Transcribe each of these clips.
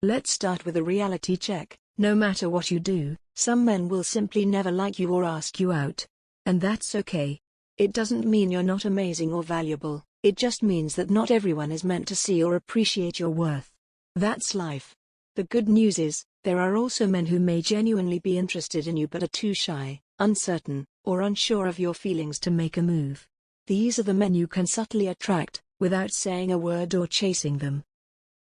Let's start with a reality check. No matter what you do, some men will simply never like you or ask you out. And that's okay. It doesn't mean you're not amazing or valuable, it just means that not everyone is meant to see or appreciate your worth. That's life. The good news is, there are also men who may genuinely be interested in you but are too shy, uncertain, or unsure of your feelings to make a move. These are the men you can subtly attract, without saying a word or chasing them.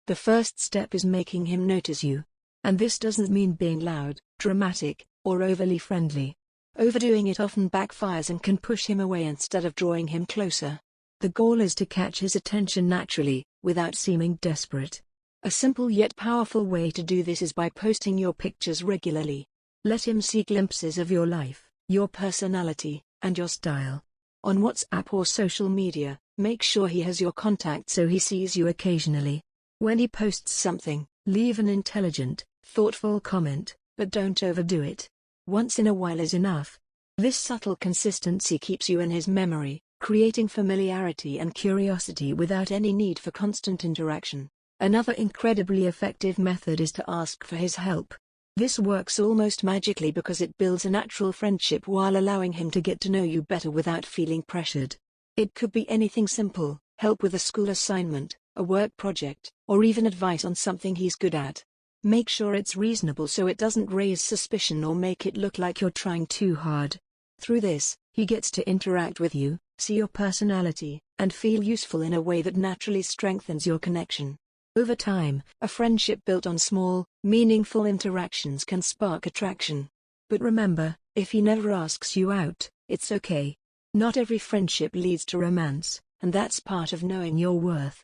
The first step is making him notice you. And this doesn't mean being loud, dramatic, or overly friendly. Overdoing it often backfires and can push him away instead of drawing him closer. The goal is to catch his attention naturally, without seeming desperate. A simple yet powerful way to do this is by posting your pictures regularly. Let him see glimpses of your life, your personality, and your style. On WhatsApp or social media, make sure he has your contact so he sees you occasionally. When he posts something, leave an intelligent, thoughtful comment, but don't overdo it. Once in a while is enough. This subtle consistency keeps you in his memory, creating familiarity and curiosity without any need for constant interaction. Another incredibly effective method is to ask for his help. This works almost magically because it builds a natural friendship while allowing him to get to know you better without feeling pressured. It could be anything simple: help with a school assignment, a work project, or even advice on something he's good at. Make sure it's reasonable so it doesn't raise suspicion or make it look like you're trying too hard. Through this, he gets to interact with you, see your personality, and feel useful in a way that naturally strengthens your connection. Over time, a friendship built on small, meaningful interactions can spark attraction. But remember, if he never asks you out, it's okay. Not every friendship leads to romance, and that's part of knowing your worth.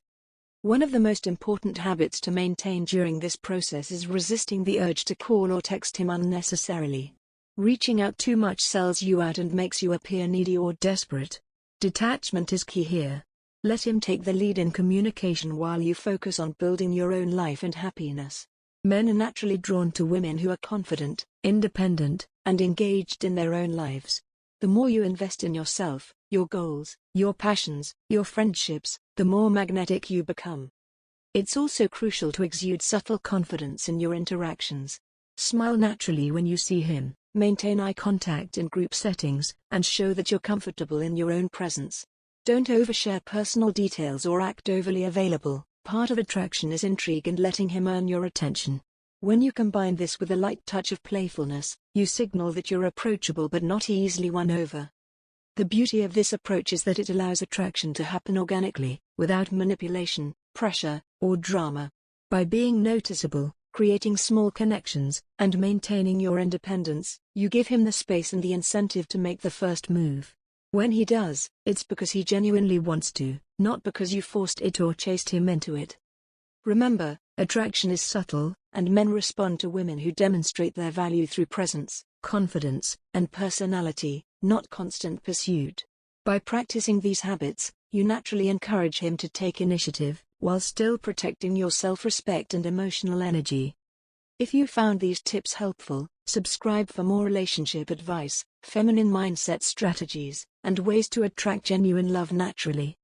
One of the most important habits to maintain during this process is resisting the urge to call or text him unnecessarily. Reaching out too much sells you out and makes you appear needy or desperate. Detachment is key here. Let him take the lead in communication while you focus on building your own life and happiness. Men are naturally drawn to women who are confident, independent, and engaged in their own lives. The more you invest in yourself, your goals, your passions, your friendships, the more magnetic you become. It's also crucial to exude subtle confidence in your interactions. Smile naturally when you see him, maintain eye contact in group settings, and show that you're comfortable in your own presence. Don't overshare personal details or act overly available. Part of attraction is intrigue and letting him earn your attention. When you combine this with a light touch of playfulness, you signal that you're approachable but not easily won over. The beauty of this approach is that it allows attraction to happen organically, without manipulation, pressure, or drama. By being noticeable, creating small connections, and maintaining your independence, you give him the space and the incentive to make the first move. When he does, it's because he genuinely wants to, not because you forced it or chased him into it. Remember, attraction is subtle, and men respond to women who demonstrate their value through presence, confidence, and personality, not constant pursuit. By practicing these habits, you naturally encourage him to take initiative, while still protecting your self-respect and emotional energy. If you found these tips helpful, subscribe for more relationship advice, feminine mindset strategies, and ways to attract genuine love naturally.